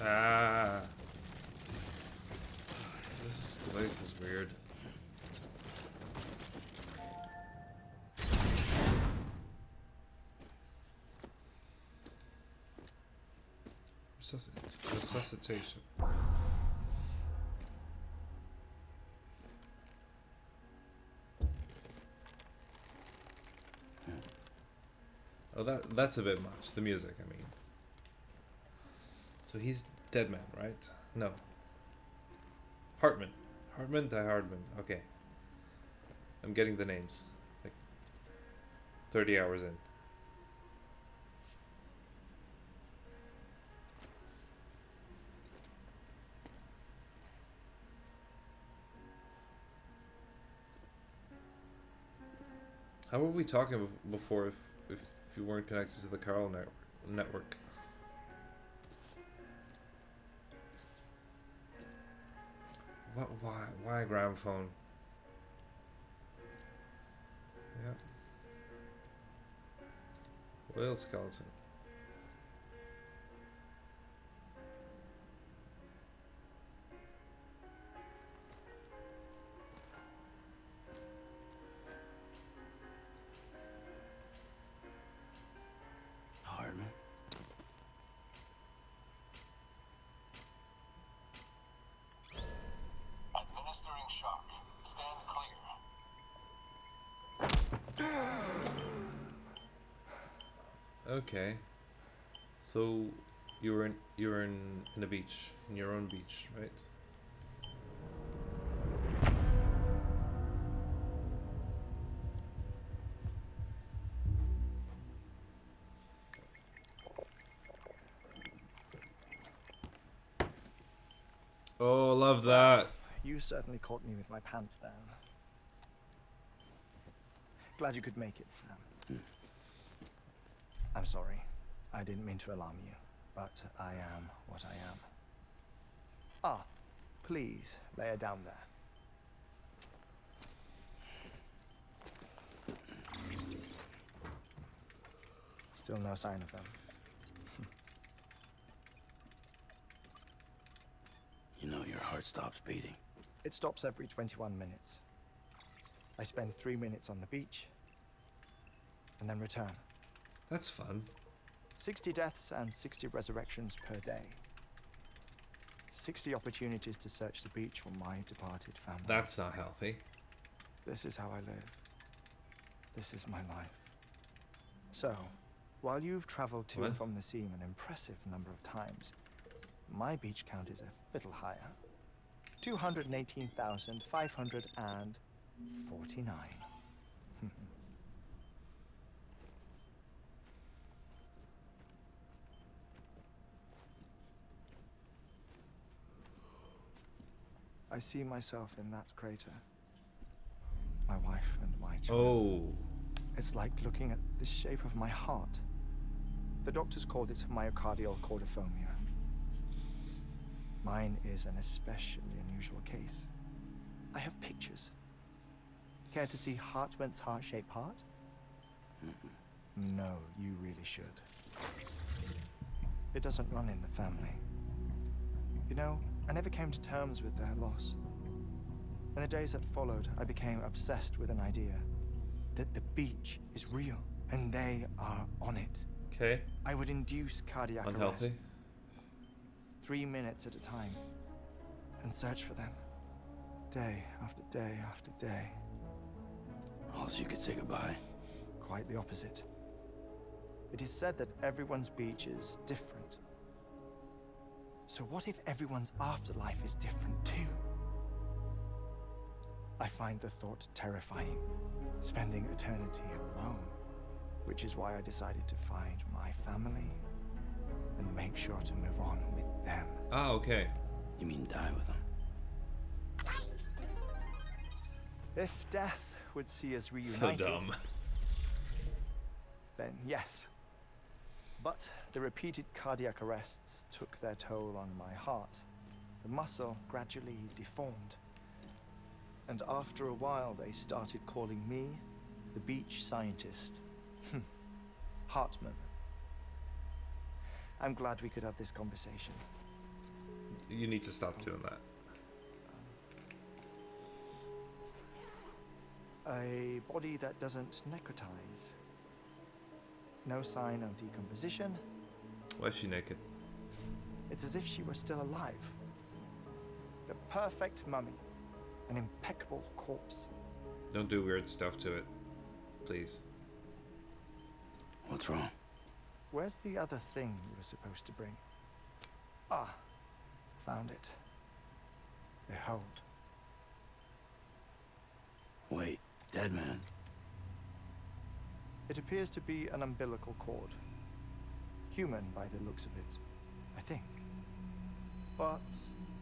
Ah. This place is weird. Resuscitation. Oh, that's a bit much. The music, I mean. So he's dead man, right? No. Hartman. Hartman die Hardman. Okay. I'm getting the names. Like 30 hours in. How were we talking before if you weren't connected to the Carl network? What? Why a gramophone? Yeah. Whale skeleton. Hardman. Administering shock. Stand clear. Okay. So you were in a beach, in your own beach, right? Oh, love that. You certainly caught me with my pants down. Glad you could make it, Sam. I'm sorry. I didn't mean to alarm you, but I am what I am. Ah, please lay her down there. Still no sign of them. You know your heart stops beating. It stops every 21 minutes. I spend 3 minutes on the beach, and then return. That's fun. 60 deaths and 60 resurrections per day. 60 opportunities to search the beach for my departed family. That's not healthy. This is how I live. This is my life. So, while you've traveled to and from the scene an impressive number of times, my beach count is a little higher. 218,549. I see myself in that crater. My wife and my children. Oh. It's like looking at the shape of my heart. The doctors called it myocardial cordiformia. Mine is an especially unusual case. I have pictures. Care to see Hartman's heart-shaped heart? No, you really should. It doesn't run in the family. You know, I never came to terms with their loss. In the days that followed, I became obsessed with an idea that the beach is real and they are on it. Okay. I would induce cardiac Unhealthy. arrest 3 minutes at a time and search for them day after day after day. All you could say goodbye. Quite the opposite. It is said that everyone's beach is different. So what if everyone's afterlife is different too? I find the thought terrifying, spending eternity alone, which is why I decided to find my family and make sure to move on with them. Ah, okay. You mean die with them? If death would see us So reunited, dumb. then yes. But the repeated cardiac arrests took their toll on my heart. The muscle gradually deformed. And after a while, they started calling me the beach scientist. Hartman. I'm glad we could have this conversation. You need to stop doing that. A body that doesn't necrotize. No sign of decomposition. Why is she naked? It's as if she were still alive. The perfect mummy. An impeccable corpse. Don't do weird stuff to it. Please. What's wrong? Where's the other thing you were supposed to bring? Ah, found it. Behold. Wait, dead man. It appears to be an umbilical cord. Human by the looks of it, I think. But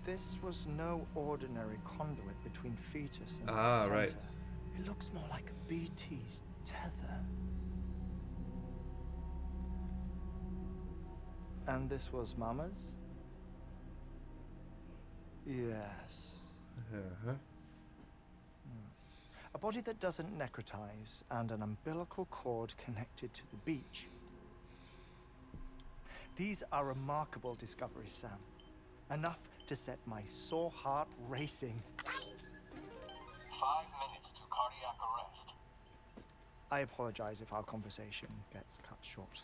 this was no ordinary conduit between fetus and placenta. Right. It looks more like a BT's tether. And this was Mama's? Yes. Uh-huh. A body that doesn't necrotize and an umbilical cord connected to the beach. These are remarkable discoveries, Sam. Enough to set my sore heart racing. 5 minutes to cardiac arrest. I apologize if our conversation gets cut short.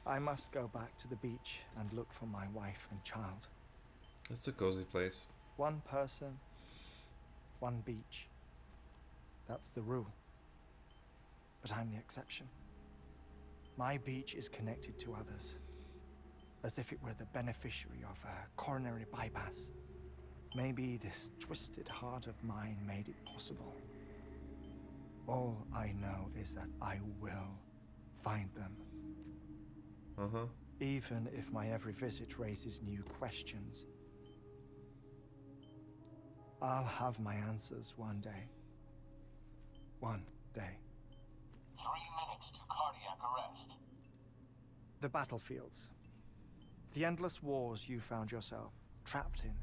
I must go back to the beach and look for my wife and child. It's a cozy place. One person, one beach. That's the rule. But I'm the exception. My beach is connected to others, as if it were the beneficiary of a coronary bypass. Maybe this twisted heart of mine made it possible. All I know is that I will find them. Uh-huh. Even if my every visit raises new questions. I'll have my answers one day. One day. 3 minutes to cardiac arrest. The battlefields. The endless wars you found yourself trapped in.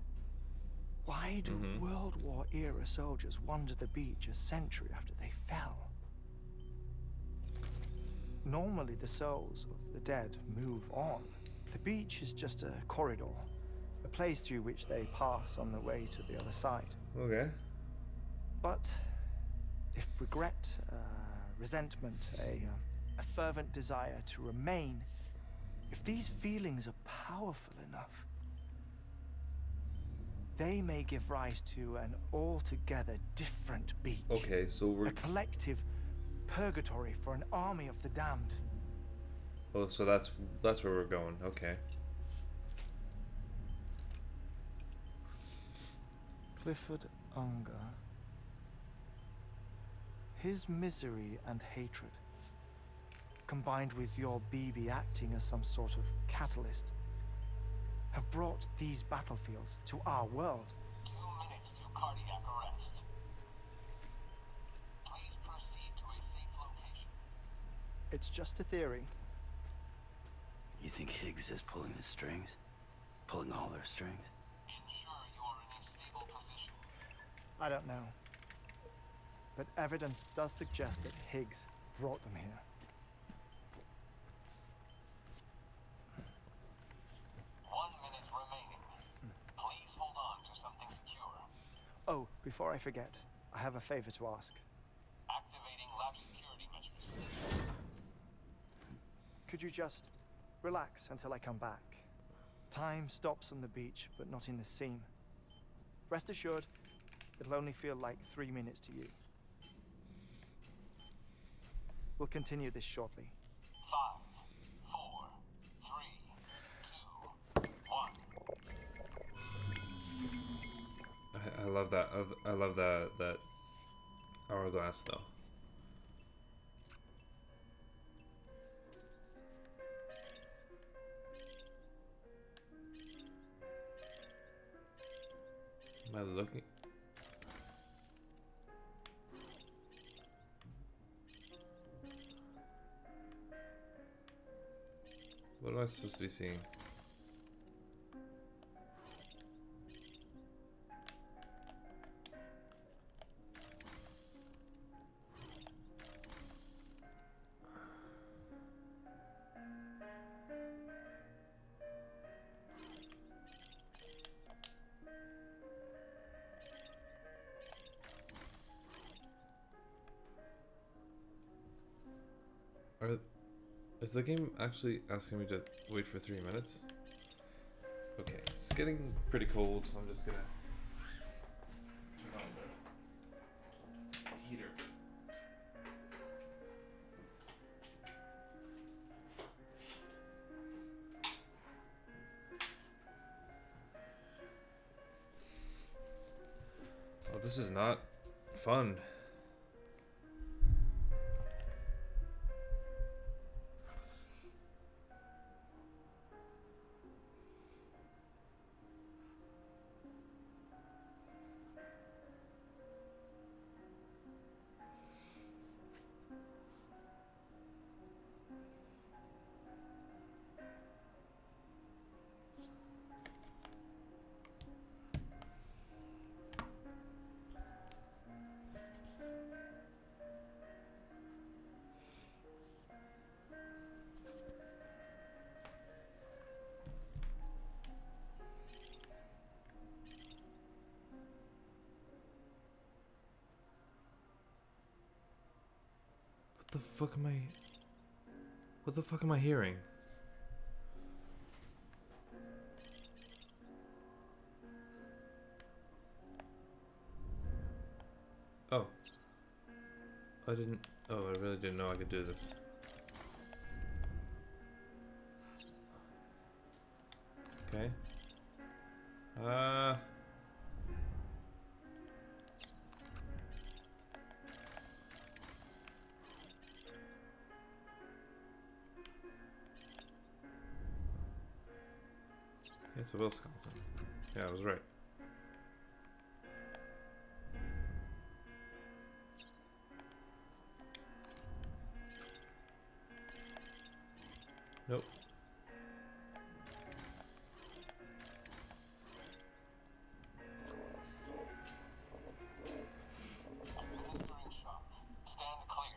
Why do World War era soldiers wander the beach a century after they fell? Normally the souls of the dead move on. The beach is just a corridor, a place through which they pass on the way to the other side. Okay. But if regret, resentment, a fervent desire to remain, if these feelings are powerful enough, they may give rise to an altogether different beach. Okay, so we're... A collective purgatory for an army of the damned. Oh, so that's where we're going. Okay. Clifford Unger. His misery and hatred, combined with your BB acting as some sort of catalyst, have brought these battlefields to our world. 2 minutes to cardiac arrest. Please proceed to a safe location. It's just a theory. You think Higgs is pulling the strings? Pulling all their strings? Ensure you are in a stable position. I don't know. But evidence does suggest that Higgs brought them here. 1 minute remaining. Please hold on to something secure. Oh, before I forget, I have a favor to ask. Activating lab security measures. Could you just relax until I come back? Time stops on the beach, but not in the scene. Rest assured, it'll only feel like 3 minutes to you. We'll continue this shortly. 5, 4, 3, 2, 1. I love that. I love that hourglass though. Am I looking? What am I supposed to be seeing? Is the game actually asking me to wait for 3 minutes? Okay, it's getting pretty cold, so I'm just gonna turn on the heater. Oh, this is not fun. What the fuck am I hearing? Oh. I really didn't know I could do this. Okay. It's a Will skeleton. Yeah, I was right. Nope. Administering shock. Stand clear.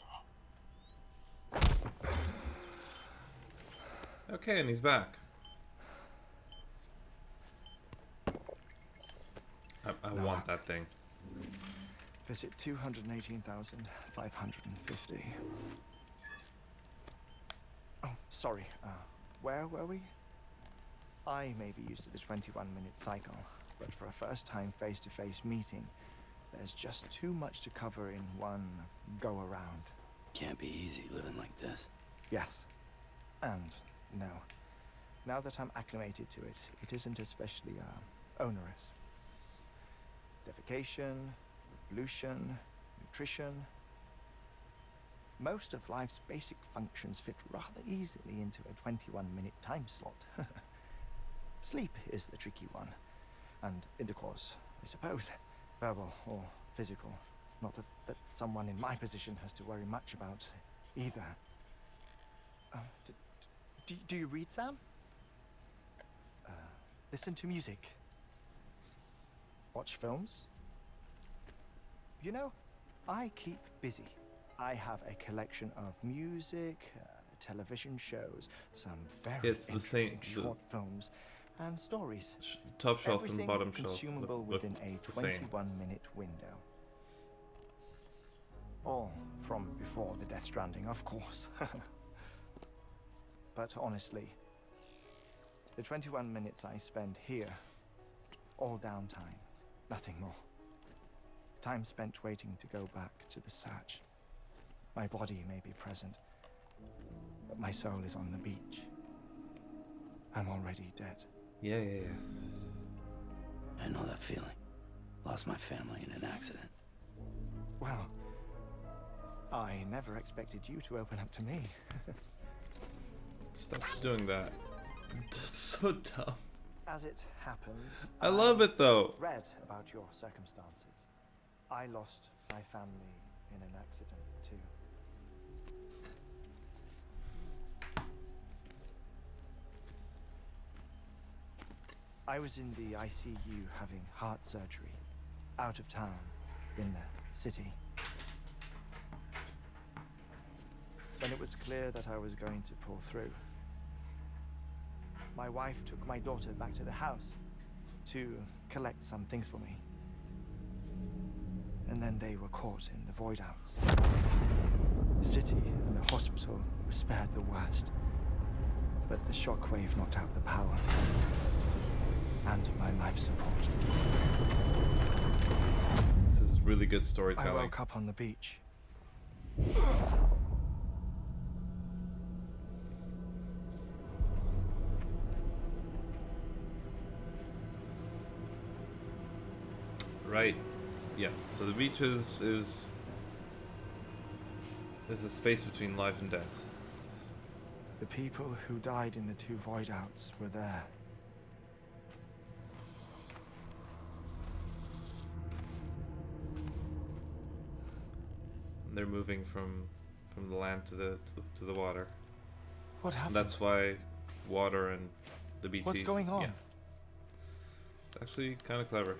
Okay, and he's back. I want that thing. Visit 218,550. Oh, sorry. Where were we? I may be used to the 21-minute cycle, but for a first-time face-to-face meeting, there's just too much to cover in one go-around. Can't be easy living like this. Yes. And no. Now that I'm acclimated to it, it isn't especially onerous. Defecation, pollution, nutrition. Most of life's basic functions fit rather easily into a 21-minute time slot. Sleep is the tricky one, and intercourse, I suppose, verbal or physical. Not that someone in my position has to worry much about either. Do you read, Sam? Listen to music. Watch films? You know, I keep busy. I have a collection of music, television shows, some very It's the same- interesting short films, and stories. Top shelf and Everything bottom shelf. consumable look within a the same. 21-minute window. All from before the Death Stranding, of course. But honestly, the 21 minutes I spend here, all downtime, nothing more. Time spent waiting to go back to the search. My body may be present, but my soul is on the beach. I'm already dead. Yeah. I know that feeling. Lost my family in an accident. Well, I never expected you to open up to me. Stop doing that. That's so dumb. As it happened, I love it though. read about your circumstances. I lost my family in an accident too. I was in the ICU having heart surgery, out of town, in the city. When it was clear that I was going to pull through, my wife took my daughter back to the house to collect some things for me. And then they were caught in the void outs. The city city, and the hospital was spared the worst. But the shockwave knocked out the power and my life support. This is really good I storytelling. woke up on the beach. Right. Yeah. So the beach is a space between life and death. The people who died in the 2 void outs were there. And they're moving from the land to the water. What And happened? that's why water and the BTs. What's going on? Yeah. It's actually kind of clever.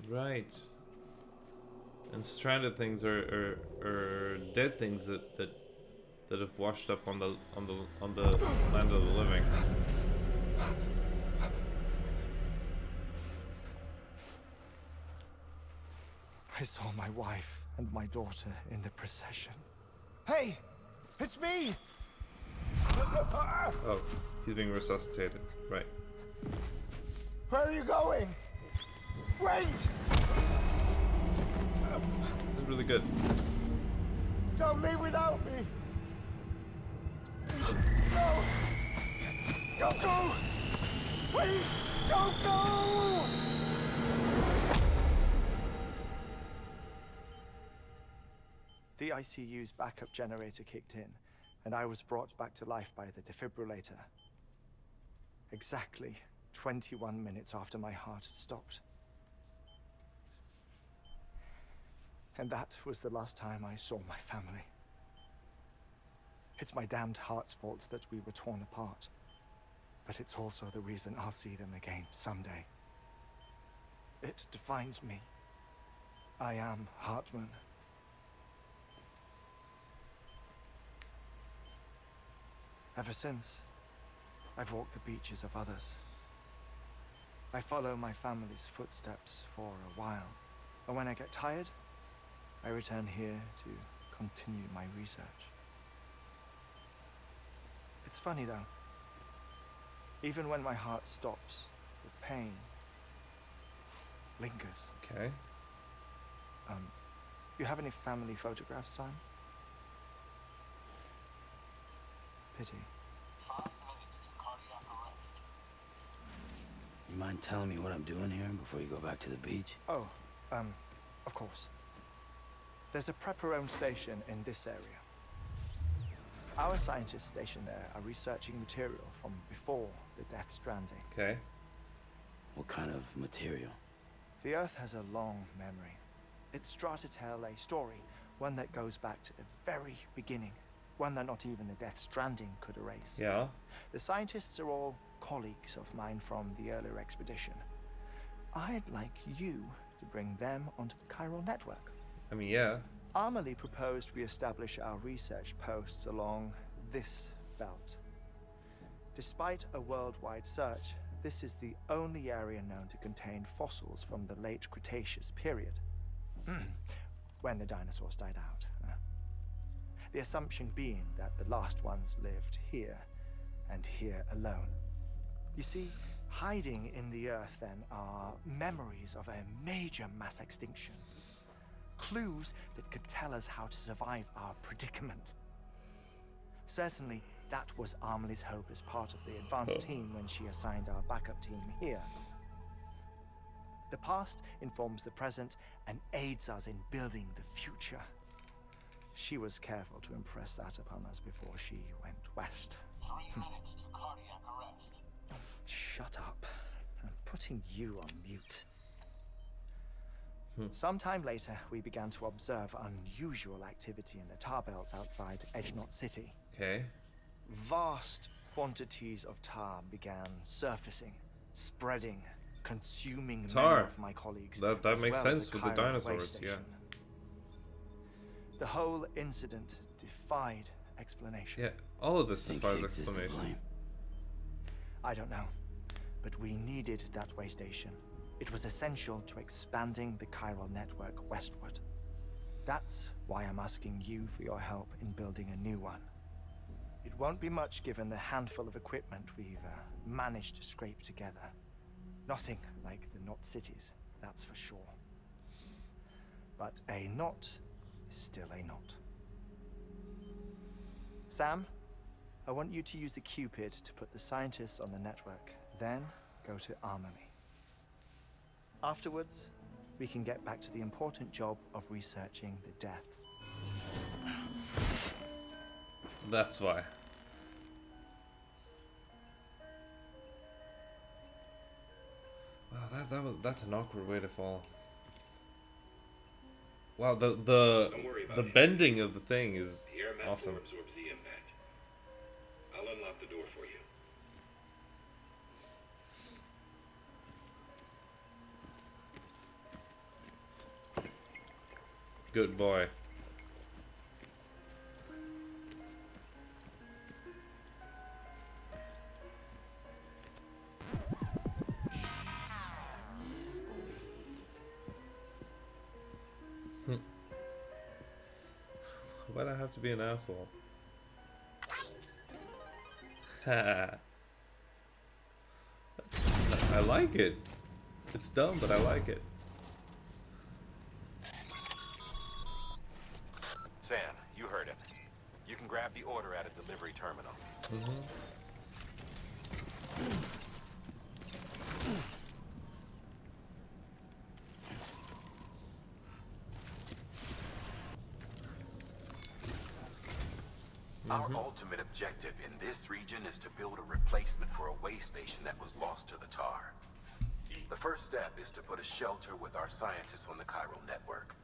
Right. And stranded things are dead things that have washed up on the land of the living. I saw my wife and my daughter in the procession. Hey! It's me! Oh, he's being resuscitated. Right. Where are you going? Wait! This is really good. Don't leave without me! No! Don't go! Please, don't go! The ICU's backup generator kicked in, and I was brought back to life by the defibrillator. Exactly 21 minutes after my heart had stopped. And that was the last time I saw my family. It's my damned heart's fault that we were torn apart. But it's also the reason I'll see them again someday. It defines me. I am Hartman. Ever since, I've walked the beaches of others. I follow my family's footsteps for a while, and when I get tired, I return here to continue my research. It's funny though. Even when my heart stops, the pain lingers. Okay. You have any family photographs, Sam? Pity. 5 minutes to cardiac arrest. You mind telling me what I'm doing here before you go back to the beach? Oh, of course. There's a prepper-owned station in this area. Our scientists stationed there are researching material from before the Death Stranding. Okay. What kind of material? The Earth has a long memory. It's trying to tell a story, one that goes back to the very beginning, one that not even the Death Stranding could erase. Yeah. The scientists are all colleagues of mine from the earlier expedition. I'd like you to bring them onto the chiral network. I mean, yeah. Amelie proposed we establish our research posts along this belt. Despite a worldwide search, this is the only area known to contain fossils from the late Cretaceous period, when the dinosaurs died out. The assumption being that the last ones lived here, and here alone. You see, hiding in the Earth then are memories of a major mass extinction. Clues that could tell us how to survive our predicament. Certainly, that was Amelie's hope as part of the advanced team when she assigned our backup team here. The past informs the present and aids us in building the future. She was careful to impress that upon us before she went west. 3 minutes to cardiac arrest. Shut up. I'm putting you on mute. Sometime later, we began to observe unusual activity in the tar belts outside Edgenot City. Okay. Vast quantities of tar began surfacing, spreading, consuming Tar. many of my colleagues. That as makes well as sense the with the Chiron way dinosaurs, yeah. station. The whole incident defied explanation. Yeah. All of this Think defies Higgs is to explanation. blame? I don't know, but we needed that way station. It was essential to expanding the chiral network westward. That's why I'm asking you for your help in building a new one. It won't be much given the handful of equipment we've managed to scrape together. Nothing like the knot cities, that's for sure. But a knot is still a knot. Sam, I want you to use the Cupid to put the scientists on the network, then go to armor me. Afterwards, we can get back to the important job of researching the deaths. That's why. Wow, that's an awkward way to fall. Wow, the bending of the thing is awesome. Absorbs the impact. I'll unlock the door for you. Good boy. Why'd I have to be an asshole? I like it. It's dumb, but I like it. Sam, you heard him. You can grab the order at a delivery terminal. Our ultimate objective in this region is to build a replacement for a way station that was lost to the tar. The first step is to put a shelter with our scientists on the chiral network.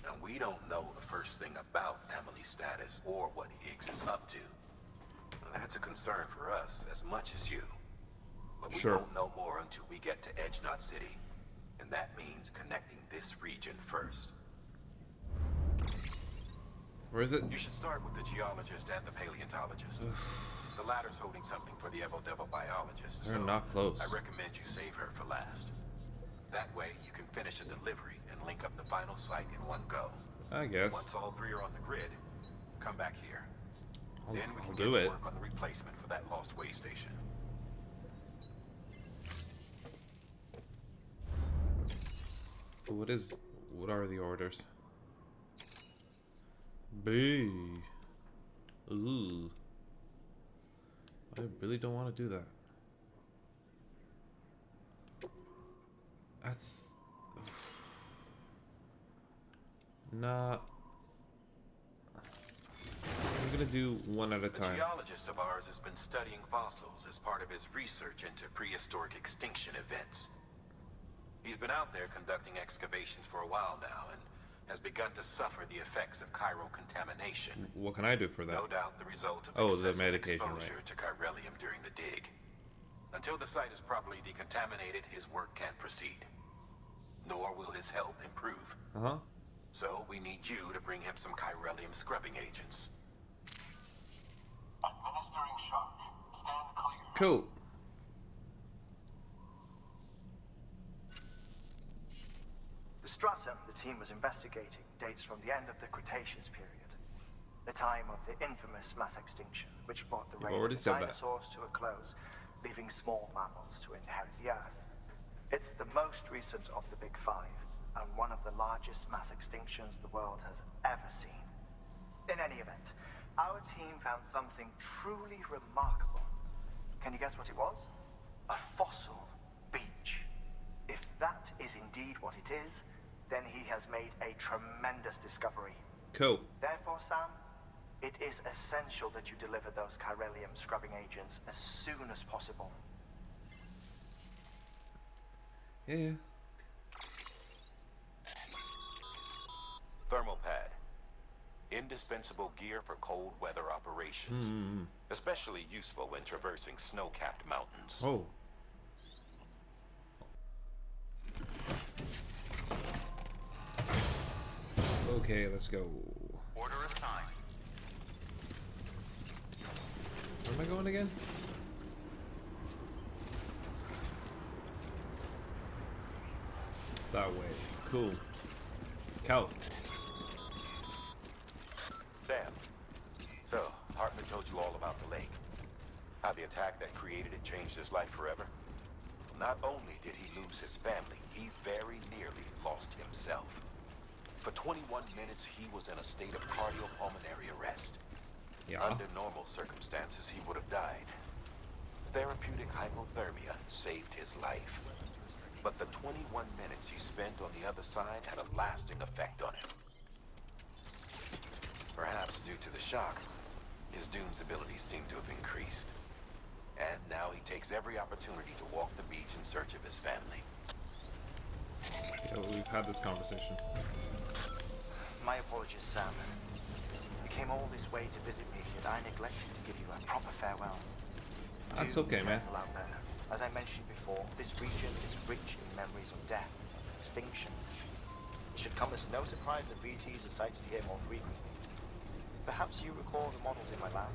Now, we don't know the first thing about Emily's status or what Higgs is up to. That's a concern for us as much as you. But we won't know more until we get to Edge Knot City. And that means connecting this region first. Where is it? You should start with the geologist and the paleontologist. The latter's holding something for the Evo Devil biologist. They're not close. I recommend you save her for last. That way, you can finish a delivery and link up the final site in one go. I guess. Once all three are on the grid, come back here. Then we can I'll get do to it. work on the replacement for that lost way station. So what are the orders? B. Ooh. I really don't want to do that. That's not. I'm gonna do one at a A time. geologist of ours has been studying fossils as part of his research into prehistoric extinction events. He's been out there conducting excavations for a while now and has begun to suffer the effects of chiral contamination. What can I do for that? No doubt the result of Oh, the excessive medication, exposure right. to chiralium during the dig. Until the site is properly decontaminated, his work can't proceed. Nor will his health improve. So we need you to bring him some chiralium scrubbing agents. Administering shock. Stand clear. Cool. The stratum the team was investigating dates from the end of the Cretaceous period, the time of the infamous mass extinction, which brought the You've reign of already the said that. dinosaurs to a close, leaving small mammals to inherit the Earth. It's the most recent of the Big Five, and one of the largest mass extinctions the world has ever seen. In any event, our team found something truly remarkable. Can you guess what it was? A fossil beach. If that is indeed what it is, then he has made a tremendous discovery. Cool. Therefore, Sam, it is essential that you deliver those chiralium scrubbing agents as soon as possible. Yeah. Thermal pad. Indispensable gear for cold weather operations. Especially useful when traversing snow-capped mountains. Oh. Okay, let's go. Order assigned. Where am I going again? That way. Cool. Cal. Sam, so Hartman told you all about the lake. How the attack that created it changed his life forever? Not only did he lose his family, he very nearly lost himself. For 21 minutes, he was in a state of cardiopulmonary arrest. Yeah. Under normal circumstances, he would have died. Therapeutic hypothermia saved his life. But the 21 minutes he spent on the other side had a lasting effect on him. Perhaps due to the shock, his Doom's abilities seem to have increased. And now he takes every opportunity to walk the beach in search of his family. Yeah, well, we've had this conversation. My apologies, Sam. You came all this way to visit me, yet I neglected to give you a proper farewell. That's Do okay, be man. careful out there. As I mentioned before, this region is rich in memories of death, extinction. It should come as no surprise that VTs are sighted here more frequently. Perhaps you recall the models in my lab.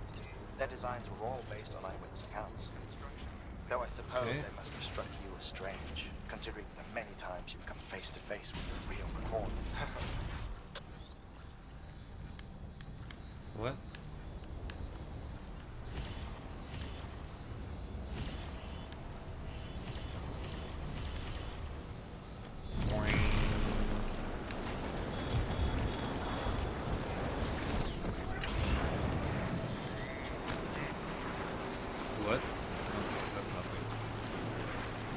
Their designs were all based on eyewitness accounts. Though I suppose Okay. they must have struck you as strange, considering the many times you've come face to face with the real McCall. What? What? Okay, that's nothing.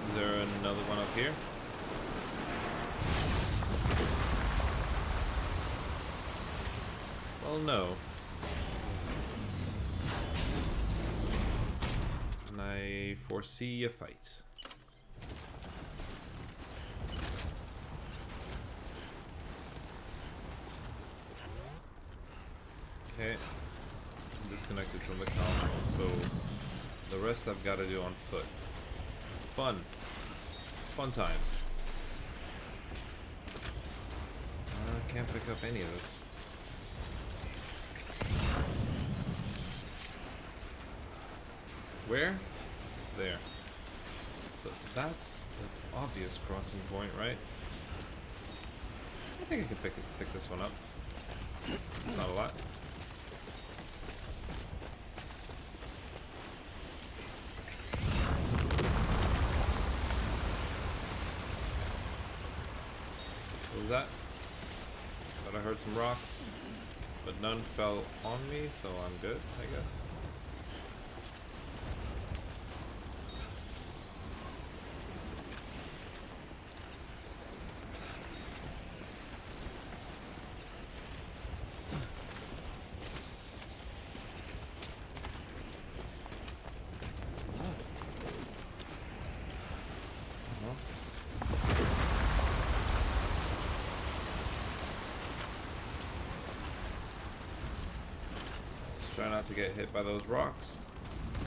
Is there another one up here? Well, no. And I foresee a fight. Okay. I'm disconnected from the console, so the rest I've got to do on foot. Fun. Fun times. I can't pick up any of this. Where? It's there. So that's the obvious crossing point, right? I think I can pick this one up. Not a lot. What was that? Thought I heard some rocks, but none fell on me, so I'm good, I guess. Try not to get hit by those rocks.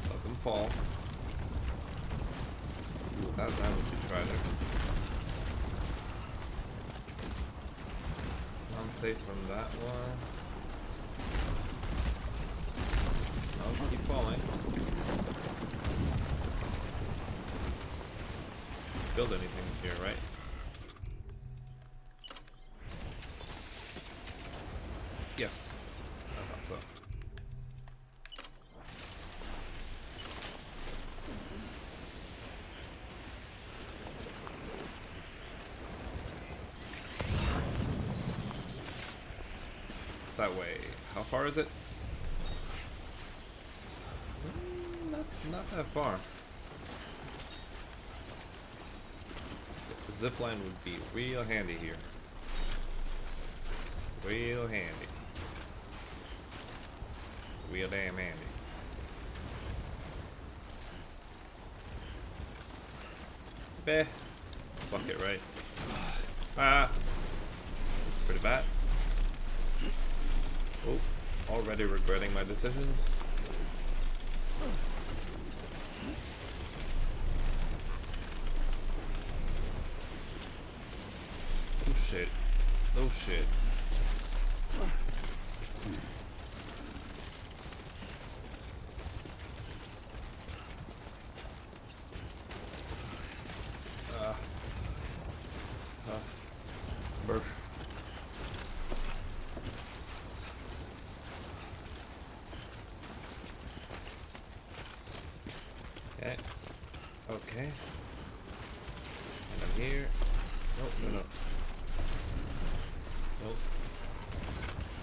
Let them fall. Ooh, that would be tragic. I'm safe from that one. I'll keep falling. Build anything here, right? Yes. I thought so. That way. How far is it? Not that far. The zipline would be real handy here. Real handy. Real damn handy. Beh. Fuck it, right? Ah! That's pretty bad. Oh, already regretting my decisions. Oh shit. Oh shit.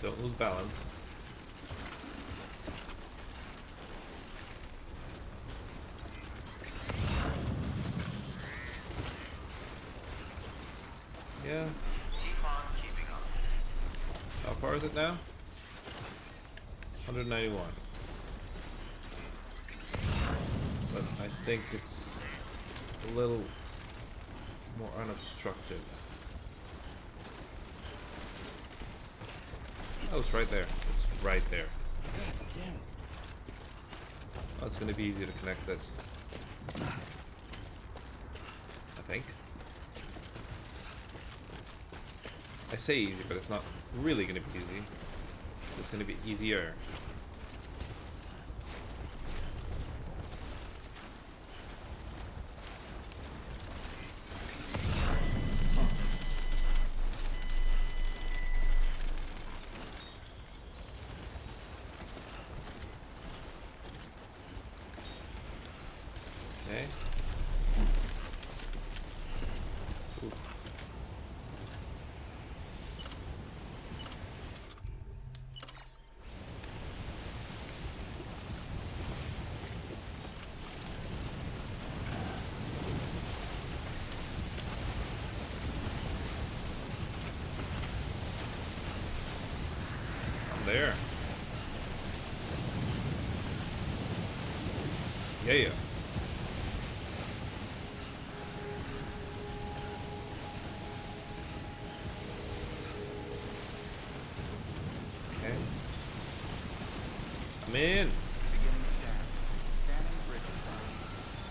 Don't lose balance. Yeah. Keep on keeping on. How far is it now? 191. But I think it's a little more unobstructed. Oh, it's right there. It's right there. Oh, it's gonna be easy to connect this. I think. I say easy, but it's not really gonna be easy. It's gonna be easier. Okay. Ooh. I'm there. Yeah. Okay. I'm in. Beginning scan. Scanning bridges.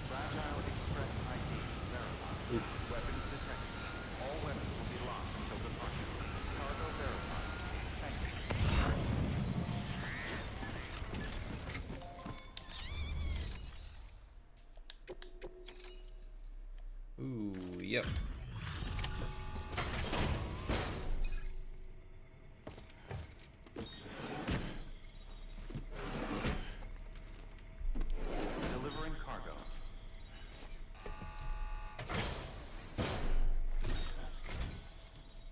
Fragile Express ID verified. Oof. Weapons detected. All weapons will be locked until departure. Cargo verified. Thank you. Ooh, yep. Delivering cargo.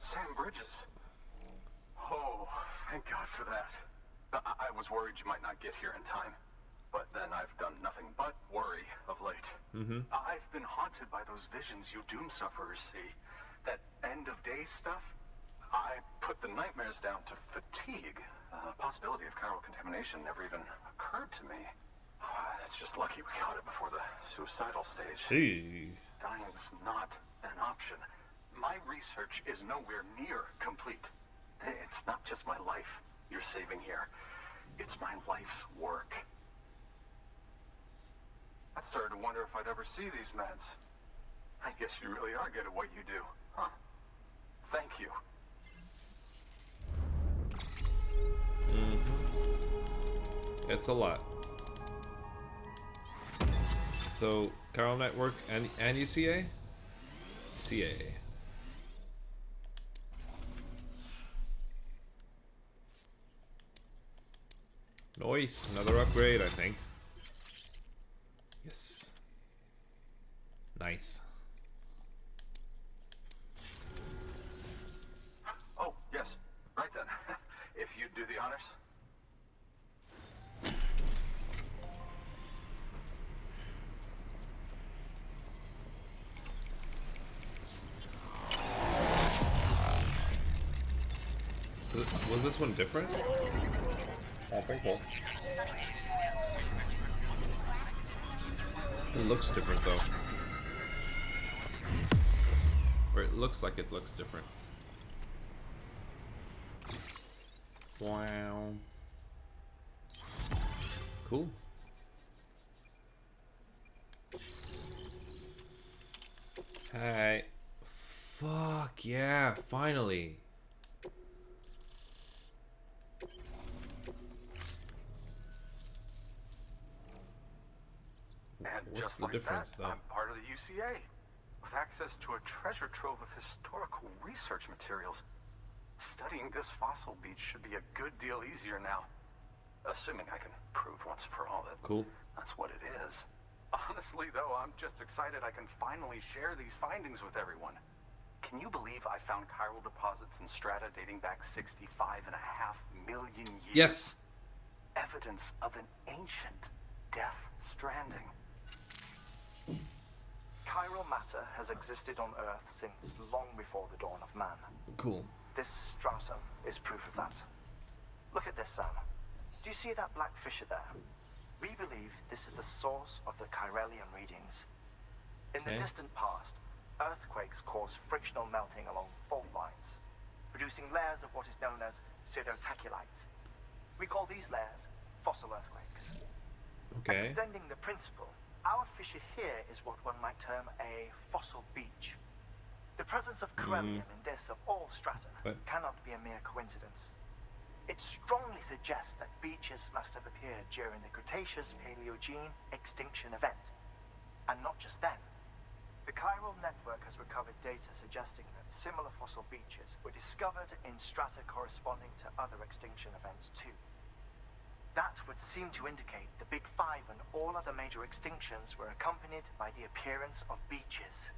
Sam Bridges. Oh, thank God for that. I was worried you might not get here in time. But then I've done nothing but worry of late. I've been haunted by those visions you doom sufferers see. That end of days stuff. I put the nightmares down to fatigue. Possibility of chiral contamination never even occurred to me. It's just lucky we caught it before the suicidal stage. Hey. Dying's not an option. My research is nowhere near complete. It's not just my life you're saving here. It's my life's work. I started to wonder if I'd ever see these meds. I guess you really are good at what you do, huh? Thank you. It's a lot. So, Chiral Network and UCA? CA. Nice, another upgrade, I think. Yes. Nice. Oh, yes. Right then. If you'd do the honors. Was this one different? I think so. It looks different though. Or it looks like it looks different. Wow. Cool. Hi. Fuck yeah, finally. And What's just the like difference, that, though? I'm part of the UCA, with access to a treasure trove of historical research materials. Studying this fossil beach should be a good deal easier now. Assuming I can prove once for all that Cool. that's what it is. Honestly, though, I'm just excited I can finally share these findings with everyone. Can you believe I found chiral deposits in strata dating back 65.5 million years? Yes. Evidence of an ancient death stranding. Chiral matter has existed on Earth since long before the dawn of man. Cool. This stratum is proof of that. Look at this, Sam. Do you see that black fissure there? We believe this is the source of the Chiralian readings. In the Okay. distant past, earthquakes caused frictional melting along fault lines, producing layers of what is known as pseudotaculite. We call these layers fossil earthquakes. Okay. Extending the principle, our fissure here is what one might term a fossil beach. The presence of corellium in this of all strata What? cannot be a mere coincidence. It strongly suggests that beaches must have appeared during the Cretaceous-Paleogene extinction event. And not just then. The chiral network has recovered data suggesting that similar fossil beaches were discovered in strata corresponding to other extinction events too. That would seem to indicate the Big Five and all other major extinctions were accompanied by the appearance of beaches.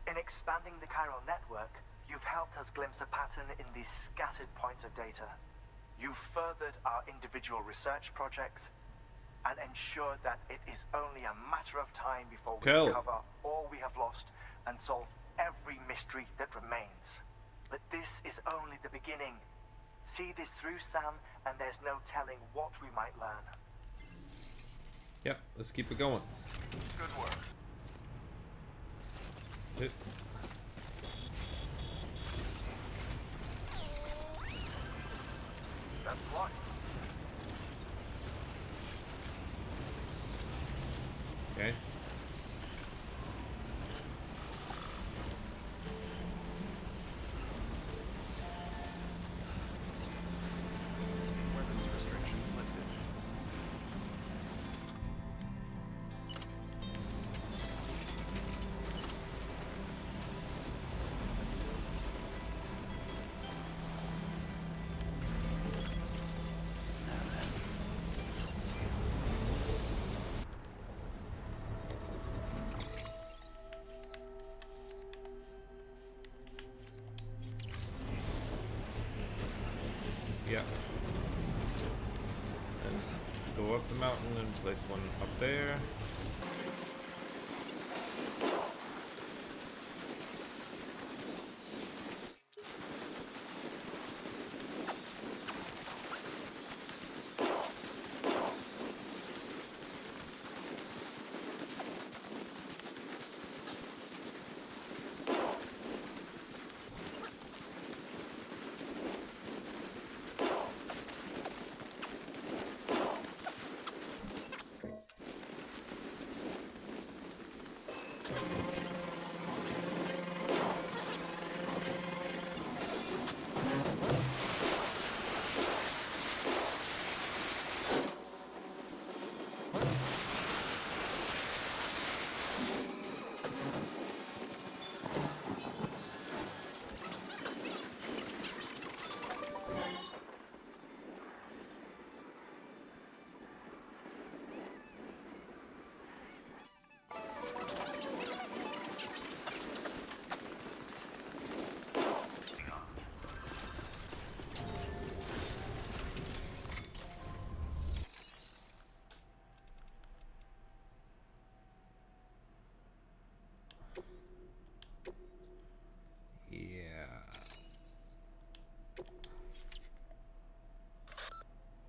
In expanding the chiral network, you've helped us glimpse a pattern in these scattered points of data. You've furthered our individual research projects and ensured that it is only a matter of time before we Cool. recover all we have lost and solve every mystery that remains. But this is only the beginning. See this through, Sam, and there's no telling what we might learn. Yep. Let's keep it going. Good work. Hit. That's luck. Okay. Weapons restrictions lifted. Yeah. And go up the mountain and place one up there.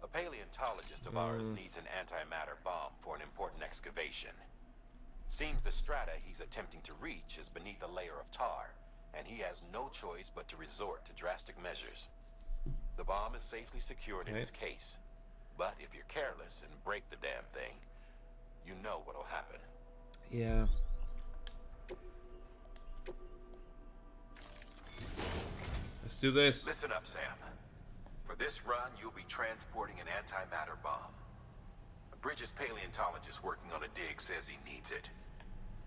A paleontologist of ours needs an antimatter bomb for an important excavation. Seems the strata he's attempting to reach is beneath a layer of tar, and he has no choice but to resort to drastic measures. The bomb is safely secured in its case, but if you're careless and break the damn thing, you know what'll happen. Yeah. Let's do this. Listen up, Sam. For this run, you'll be transporting an antimatter bomb. A Bridges paleontologist working on a dig says he needs it.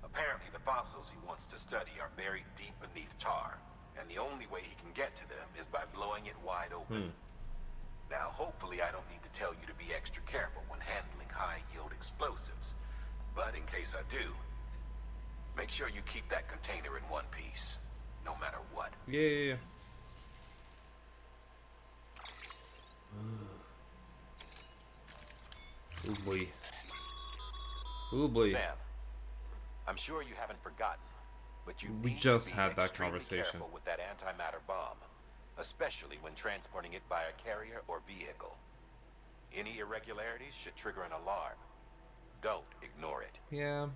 Apparently, the fossils he wants to study are buried deep beneath tar, and the only way he can get to them is by blowing it wide open. Now, hopefully I don't need to tell you to be extra careful when handling high-yield explosives, but in case I do, make sure you keep that container in one piece. no matter what. Yeah. Oh boy. Oh boy. Sam, I'm sure you haven't forgotten, but you We need just to be had that extremely conversation. careful with that antimatter bomb, especially when transporting it by a carrier or vehicle. Any irregularities should trigger an alarm. Don't ignore it. Yeah.